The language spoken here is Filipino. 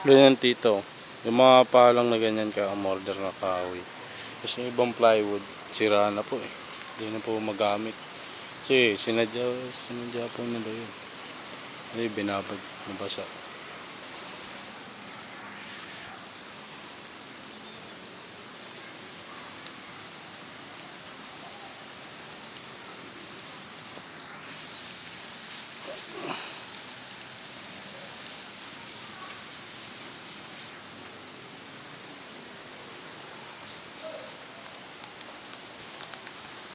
Ganyan tito. Yung mga palang na ganyan ka umorder na kahoy. Tapos yung ibang plywood, sira na po eh. Hindi na po magamit. Kasi sinadya po nila yun. Ay binabad, nabasa.